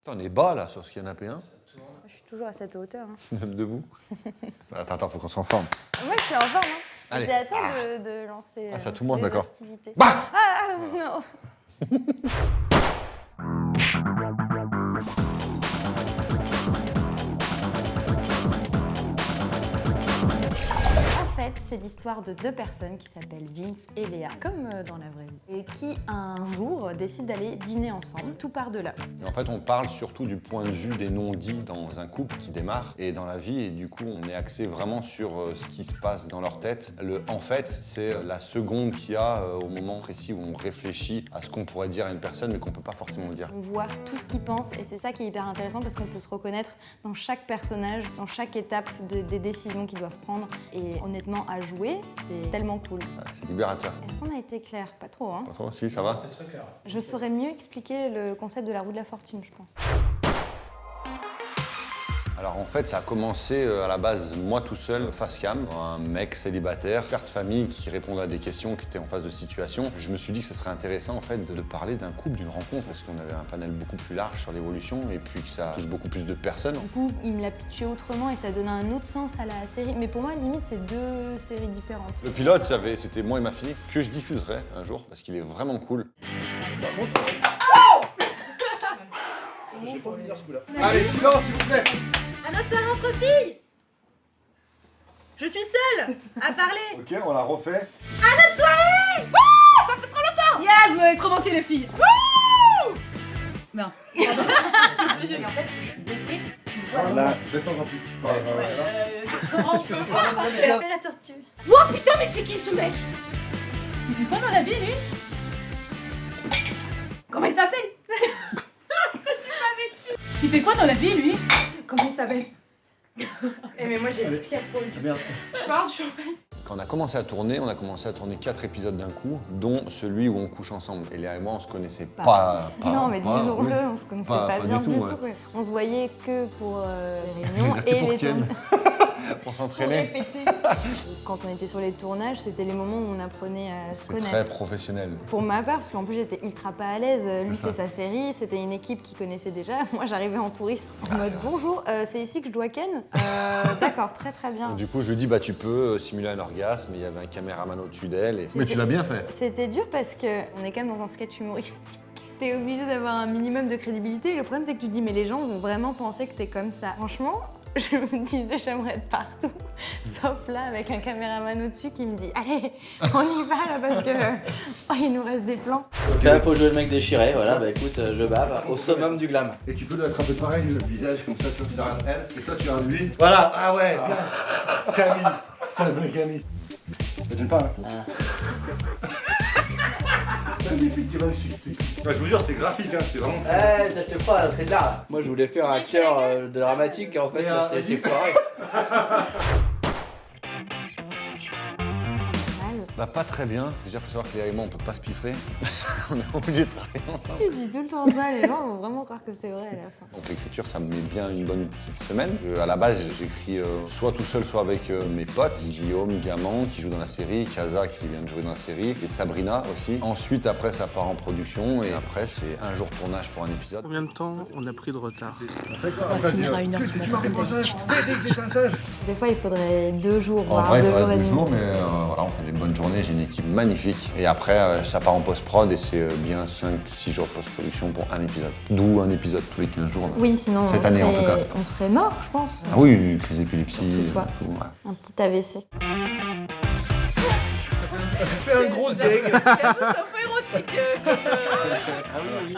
On est bas là sur ce canapé, hein. Je suis toujours à cette hauteur. Hein. Même debout. Attends, faut qu'on s'en forme. Moi, je suis en forme. Hein. Allez. C'est à toi de lancer Ah, c'est à tout le monde, les d'accord. hostilités. Bah Non. En fait, c'est l'histoire de deux personnes qui s'appellent Vince et Léa, comme dans la vraie vie, et qui un jour décident d'aller dîner ensemble. Tout part de là. En fait, on parle surtout du point de vue des non-dits dans un couple qui démarre et dans la vie, et du coup, on est axé vraiment sur ce qui se passe dans leur tête. Le en fait, c'est la seconde qu'il y a au moment précis où on réfléchit à ce qu'on pourrait dire à une personne, mais qu'on peut pas forcément dire. On voit tout ce qu'ils pensent et c'est ça qui est hyper intéressant parce qu'on peut se reconnaître dans chaque personnage, dans chaque étape des décisions qu'ils doivent prendre. Et honnêtement, à jouer, c'est tellement cool. C'est libérateur. Est-ce qu'on a été clair? Pas trop, hein? Pas trop? Si, ça va? C'est très clair. Je saurais mieux expliquer le concept de la roue de la fortune, je pense. Alors en fait, ça a commencé à la base, moi tout seul, face cam, un mec célibataire, père de famille qui répondait à des questions, qui était en phase de situation. Je me suis dit que ce serait intéressant en fait de parler d'un couple, d'une rencontre, parce qu'on avait un panel beaucoup plus large sur l'évolution et puis que ça touche beaucoup plus de personnes. Du coup, il me l'a pitché autrement et ça donne un autre sens à la série. Mais pour moi, limite, c'est deux séries différentes. Le pilote, c'était moi et ma fille, que je diffuserai un jour, parce qu'il est vraiment cool. Par contre... J'ai pas envie de dire ce coup-là. Allez, silence, s'il vous plaît. À notre soirée entre filles. Je suis seule à parler. Ok, on la refait. À notre soirée. Wouh, ça fait trop longtemps. Yes, vous m'avez trop manqué les filles. Wouh. Non. Mais en fait, si je suis blessée, tu me vois. Là, descends en plus. Fais la tortue. Oh putain, mais c'est qui ce mec? Il fait quoi dans la vie, lui? Comment il s'appelle? Il fait quoi dans la vie, lui? Comment il s'appelle? Mais moi, j'ai le pied à poil. Merde. Pardon, je suis en peine. Quand on a commencé à tourner 4 épisodes d'un coup, dont celui où on couche ensemble. Et Léa et moi, on se connaissait pas. Non, mais pas- disons-le, oui. on se connaissait Pas pas, du bien tout, du ouais. tout. Ouais. On se voyait que pour les réunions C'est-à-dire que et pour les Ken. tournages. Pour Pour s'entraîner. répéter. Quand on était sur les tournages, c'était les moments où on apprenait à se C'était connaître. très professionnel. Pour ma part, parce qu'en plus j'étais ultra pas à l'aise. Lui, c'est sa série, c'était une équipe qui connaissait déjà. Moi, j'arrivais en touriste en mode bonjour, c'est ici que je dois ken. D'accord, très très bien. Du coup, je lui dis, bah tu peux simuler un orgasme. Il y avait un caméraman au-dessus d'elle. Mais tu l'as bien fait. C'était dur parce qu'on est quand même dans un sketch humoristique. T'es obligé d'avoir un minimum de crédibilité. Le problème, c'est que tu te dis, mais les gens vont vraiment penser que t'es comme ça. Franchement, je me disais, j'aimerais être partout. Sauf là, avec un caméraman au-dessus qui me dit, allez, on y va là parce que il nous reste des plans. Donc là, faut jouer le mec déchiré, voilà, bah écoute, je bave, au summum du glam. Et tu peux lui attraper pareil, le visage comme ça, tu regardes elle, et toi tu regardes lui. Voilà. Ah ouais, bien. Camille, c'est un vrai Camille. Ça gêne pas, hein? Magnifique, tu vas me suivre. Je vous jure, c'est graphique, hein, c'est vraiment... Eh, t'achètes pas, c'est de l'art. Moi, je voulais faire un acteur de dramatique, et en fait, c'est foiré. Bah pas très bien. Déjà, faut savoir que Léa et moi, on peut pas se piffrer. On est obligé de travailler ensemble. Tu dis tout le temps ça, les gens vont vraiment croire que c'est vrai à la fin. Donc l'écriture, ça me met bien une bonne petite semaine. À la base, j'écris soit tout seul, soit avec mes potes. Guillaume Gaman, qui joue dans la série, Kaza, qui vient de jouer dans la série, et Sabrina aussi. Ensuite, après, ça part en production, et après, c'est un jour de tournage pour un épisode. Combien de temps on a pris de retard? On va finir à 1h du matin. Tu m'as répondu un sage. Dès un sage. Des fois, il faudrait 2 jours, En voire vrai, il 2 jours faudrait et 2 demi. jours, mais voilà, on fait des bonnes journées. J'ai une équipe magnifique. Et après, ça part en post-prod, et c'est bien 5-6 jours de post-production pour un épisode. D'où un épisode tous les 15 jours. Là. Oui, sinon Cette année, en tout cas. on serait mort, je pense. Ah oui, crise d'épilepsie. Surtout toi. tout, ouais. Un petit AVC. Fais un gros gag. J'avoue, c'est un peu érotique. Ah oui, oui.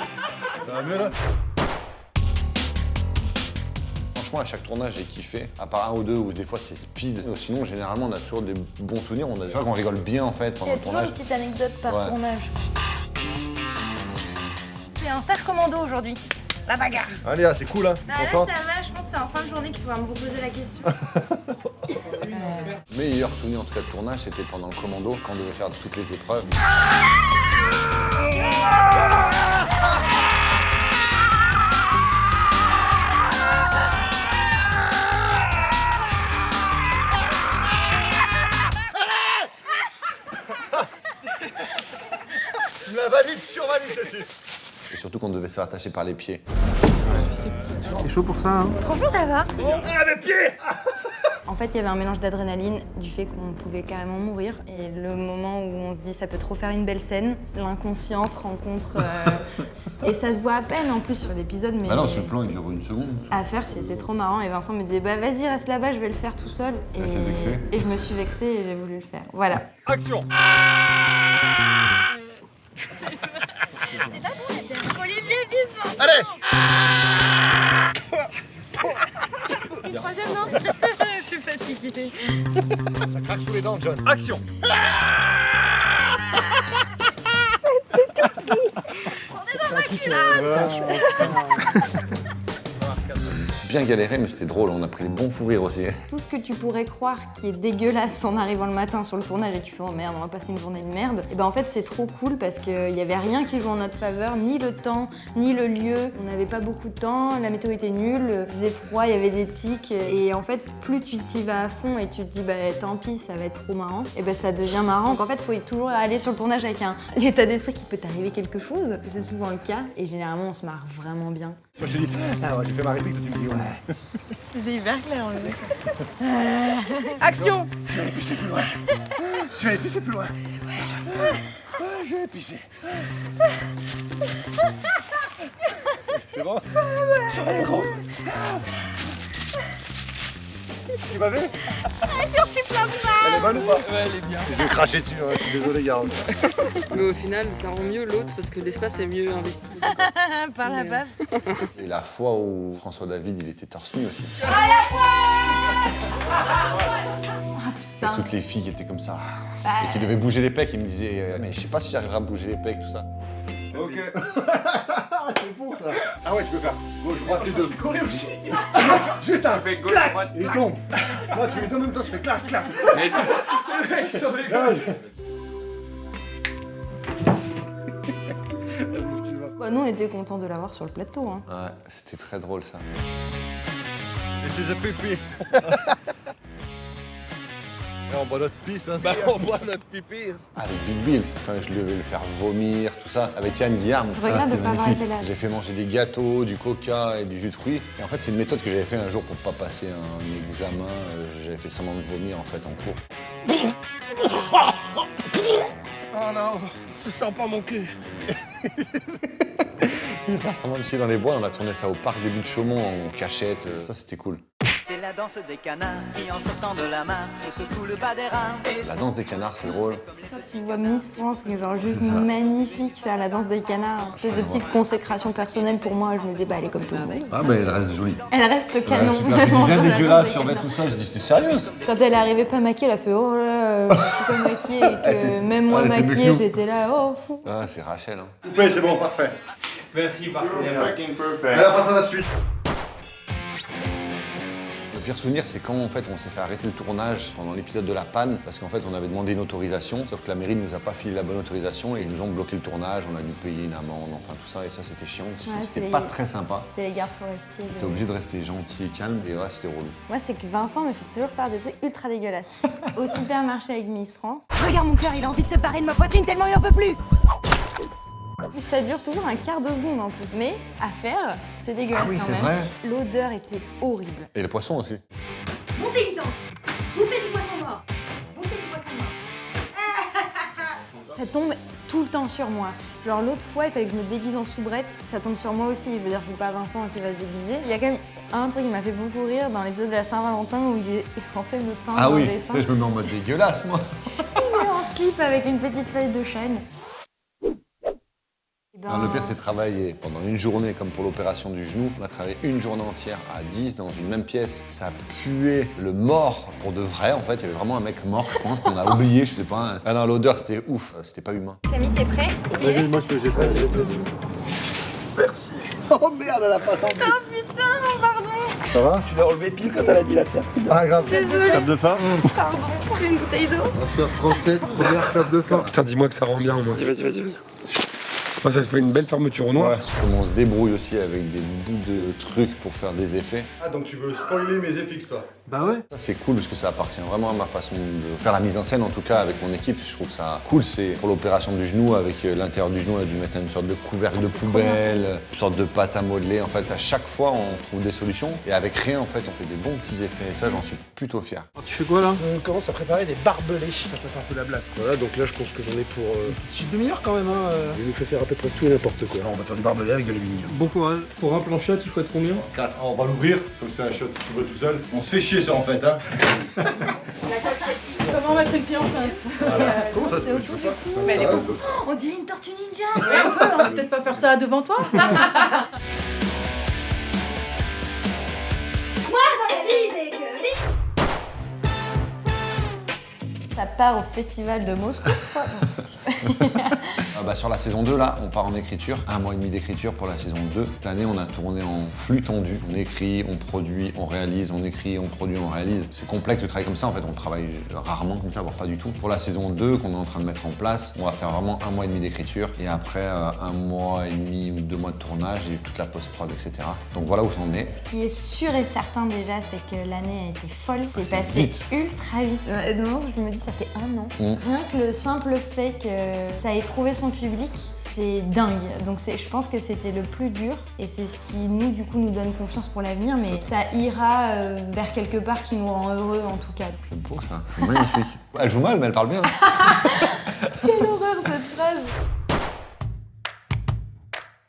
Ça va mieux là? Franchement, à chaque tournage, j'ai kiffé. À part un ou deux où des fois c'est speed. Sinon, généralement, on a toujours des bons souvenirs. C'est vrai qu'on rigole bien en fait Il pendant y a le toujours une tournage. petite anecdote par Ouais. tournage. C'est un stage commando aujourd'hui. La bagarre. Allez, c'est cool, hein? Bah là, Content? ça va, je pense que c'est en fin de journée qu'il faudra me reposer la question. Meilleur souvenir en tout cas de tournage, c'était pendant le commando, quand on devait faire toutes les épreuves. Tu me la valides, survalide ceci. Et surtout qu'on devait se faire attacher par les pieds. C'est T'es chaud pour ça, hein? Franchement, ça va. En fait, il y avait un mélange d'adrénaline, du fait qu'on pouvait carrément mourir. Et le moment où on se dit ça peut trop faire une belle scène, l'inconscience rencontre... et ça se voit à peine en plus sur l'épisode. Mais Ah non, ce plan il dure une seconde. à faire, c'était trop marrant. Et Vincent me disait bah vas-y, reste là-bas, je vais le faire tout seul. Et, Elle s'est vexée. Et je me suis vexée et j'ai voulu le faire. Voilà. Action. Une troisième, non? Je suis fatiguée. Ça craque sous les dents, John. Action. Bien galéré, mais c'était drôle, on a pris des bons fous rires aussi. Tout ce que tu pourrais croire qui est dégueulasse en arrivant le matin sur le tournage et tu fais oh merde, on va passer une journée de merde. Et ben en fait c'est trop cool parce qu'il y avait rien qui joue en notre faveur, ni le temps, ni le lieu. On n'avait pas beaucoup de temps, la météo était nulle, il faisait froid, il y avait des tics. Et en fait plus tu t'y vas à fond et tu te dis bah tant pis, ça va être trop marrant, et ben ça devient marrant. Donc en fait il faut toujours aller sur le tournage avec l'état d'esprit qu'il peut t'arriver quelque chose. Et c'est souvent le cas et généralement on se marre vraiment bien. Moi je te dis, ah ouais, j'ai fait ma réplique, toi tu me dis ouais. C'est hyper clair, on le met. Action. Je vais pisser plus loin. Je vais pisser plus loin. Je vais pisser. C'est bon? Ça va, le gros. Tu m'as vu? Elle est bonne ou pas? Ouais, elle est bien. Je vais cracher dessus, hein. Je suis désolé, gars. Mais au final, ça rend mieux l'autre parce que l'espace est mieux investi. Par la bave. Et la fois où François David, il était torse nu aussi. Et toutes les filles qui étaient comme ça, et qui devaient bouger les pecs, ils me disaient mais je sais pas si j'arriverai à bouger les pecs, tout ça. Ok. C'est bon ça. Ah ouais, tu peux faire gauche, droite, les deux. Courir aussi. Juste un Fais gauche, clac. droite, Et il clac. tombe. Moi, tu les deux en même temps, tu fais clac, clac. Mais c'est... Le mec sur les gars. Bah, nous on était contents de l'avoir sur le plateau. Hein. Ouais, c'était très drôle ça. Et c'est the pipi. Et on boit notre pisse, hein. Bah on boit notre pipi. Avec Big Bills, quand je devais le faire vomir, tout ça, avec Yann Guillaume. Regarde c'était de pas avoir magnifique. été là. J'ai fait manger des gâteaux, du coca et du jus de fruits. Et en fait, c'est une méthode que j'avais fait un jour pour pas passer un examen. J'avais fait semblant de vomir en fait en cours. Oh non, ça sent pas mon cul. Il fait semblant de chier dans les bois. On a tourné ça au parc des Buttes de Chaumont en cachette. Ça, c'était cool. C'est la danse des canards qui en sortant de la mare se secouent le bas des reins. Et La danse des canards, c'est drôle. Tu vois Miss France qui est genre juste C'est ça. magnifique faire la danse des canards, une espèce de petite consécration personnelle pour moi. Je me dis bah elle est comme tout le monde. Ah bah elle reste jolie. Elle reste canon. Super. J'ai dit vraiment, bien sur la dégueulasse danse des sur canards. tout ça. J'ai dit c'était sérieuse. Quand elle est arrivée pas maquillée, elle a fait oh là, je suis pas maquillée et que même moi Elle était maquillée, becnou. j'étais là oh fou. Ah c'est Rachel. Hein. Coupé, c'est bon, parfait. Merci partenaire. Fucking Et perfect. là, passe à la suite. Le pire souvenir, c'est quand en fait on s'est fait arrêter le tournage pendant l'épisode de la panne parce qu'en fait on avait demandé une autorisation, sauf que la mairie ne nous a pas filé la bonne autorisation et ils nous ont bloqué le tournage, on a dû payer une amende, enfin tout ça et ça c'était chiant, Ouais, c'était c'est pas les- très sympa. C'était les gardes forestiers. T'es obligé de rester gentil et calme et ouais c'était relou. Moi, c'est que Vincent me fait toujours faire des trucs ultra dégueulasses. Au supermarché avec Miss France. Regarde mon cœur, il a envie de se barrer de ma poitrine tellement il en peut plus. Et ça dure toujours un quart de seconde en plus. Mais à faire, c'est dégueulasse Ah oui, quand c'est même. vrai. L'odeur était horrible. Et le poisson aussi. Montez une tente. Bouffez du poisson mort. Bouffez du poisson mort. Ça tombe tout le temps sur moi. Genre l'autre fois, il fallait que je me déguise en soubrette. Ça tombe sur moi aussi. Je veux dire, c'est pas Vincent qui va se déguiser. Il y a quand même un truc qui m'a fait beaucoup rire dans l'épisode de la Saint-Valentin où il est censé me peindre Ah un oui, dessin. tu sais, je me mets en mode dégueulasse moi. Il est en slip avec une petite feuille de chêne. Et ben, Non, le pire c'est de travailler pendant une journée comme pour l'opération du genou. On a travaillé une journée entière à 10 dans une même pièce. Ça puait le mort pour de vrai en fait. Il y avait vraiment un mec mort je pense qu'on a oublié, je sais pas. Ah non, l'odeur c'était ouf, c'était pas humain. Camille, t'es prêt? Vas-y, moi je te j'ai pas. Merci. Oh merde, elle a pas attendu. Oh putain, pardon, Ça va? Tu l'as relevé pile quand elle a dit la terre. Ah grave. désolée, Tape de faim. pardon. J'ai une bouteille d'eau. Sur 37, première tape de faim. Putain, dis-moi que ça rend bien, moi. Vas-y, vas-y, vas-y. Ça se fait une belle fermeture au noir. Comment on se débrouille aussi avec des bouts de trucs pour faire des effets. Ah, donc tu veux spoiler mes FX, toi? Bah ouais. Ça c'est cool parce que ça appartient vraiment à ma façon de faire la mise en scène, en tout cas avec mon équipe. Je trouve ça cool, c'est pour l'opération du genou, avec l'intérieur du genou, on a dû mettre une sorte de couvercle de poubelle, une sorte de pâte à modeler. En fait, à chaque fois, on trouve des solutions et avec rien, en fait, on fait des bons petits effets. Et ça, j'en suis plutôt fier. Tu fais quoi là? On commence à préparer des barbelés, ça passe un peu la blague. Voilà, donc là je pense que j'en ai pour une petite demi-heure quand même. Je nous fais faire à peu près tout et n'importe quoi. Alors, on va faire du barbelé avec de l'aluminium. Bon courage. Pour un planchette, il faut être combien? 4. On va l'ouvrir, comme c'est un shot que tu vois tout seul. On se fait chier ça en fait, hein. Comment mettre une fille enceinte? Comment ça C'est autour du cou. Mais elle est Ah, beaucoup. On dirait une tortue ninja. Ouais, un peu, on va peut-être pas faire ça devant toi. Ça part au festival de Moscou, je crois. Sur la saison 2, là, on part en écriture. 1 mois et demi d'écriture pour la saison 2. Cette année, on a tourné en flux tendu. On écrit, on produit, on réalise, on écrit, on produit, on réalise. C'est complexe de travailler comme ça, en fait. On travaille rarement comme ça, voire pas du tout. Pour la saison 2, qu'on est en train de mettre en place, on va faire vraiment 1 mois et demi d'écriture. Et après, 1 mois et demi ou 2 mois de tournage et toute la post-prod, etc. Donc voilà où ça en est. Ce qui est sûr et certain déjà, c'est que l'année a été folle. C'est c'est passé vite. ultra vite. Non, je me dis, ça fait 1 an. Rien que le simple fait que ça ait trouvé son public, c'est dingue. Donc je pense que c'était le plus dur et c'est ce qui nous, du coup, nous donne confiance pour l'avenir. Mais ça ira vers quelque part qui nous rend heureux en tout cas. C'est beau ça, c'est magnifique. Elle joue mal, mais elle parle bien. Quelle horreur cette phrase!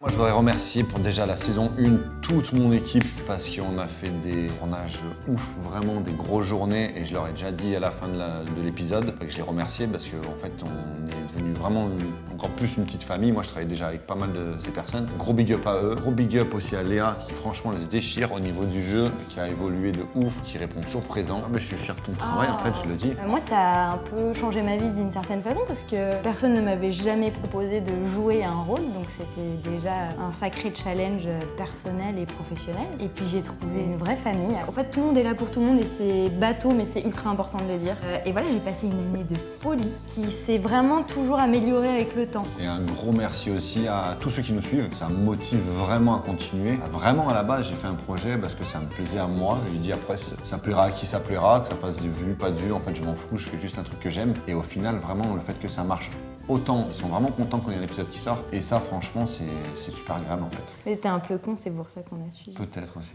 Moi, je voudrais remercier pour déjà la saison 1 toute mon équipe parce qu'on a fait des tournages ouf, vraiment des grosses journées et je leur ai déjà dit à la fin de l'épisode que je les remerciais parce qu'en fait, on est devenu vraiment encore plus une petite famille. Moi, je travaille déjà avec pas mal de ces personnes. Gros big up à eux. Gros big up aussi à Léa qui franchement les déchire au niveau du jeu, qui a évolué de ouf, qui répond toujours présent. Je suis fier de ton travail, en fait, je le dis. Moi, ça a un peu changé ma vie d'une certaine façon parce que personne ne m'avait jamais proposé de jouer un rôle, donc c'était déjà un sacré challenge personnel et professionnel. Et puis j'ai trouvé une vraie famille. En fait, tout le monde est là pour tout le monde et c'est bateau, mais c'est ultra important de le dire. Et voilà, j'ai passé une année de folie qui s'est vraiment toujours améliorée avec le temps. Et un gros merci aussi à tous ceux qui nous suivent. Ça me motive vraiment à continuer. Vraiment, à la base, j'ai fait un projet parce que ça me plaisait à moi. J'ai dit après, ça plaira à qui ça plaira, que ça fasse des vues, pas de vues. En fait, je m'en fous, je fais juste un truc que j'aime. Et au final, vraiment, le fait que ça marche autant, ils sont vraiment contents quand il y a un épisode qui sort. Et ça, franchement, c'est super agréable en fait. Mais t'es un peu con, c'est pour ça qu'on a suivi. Peut-être aussi.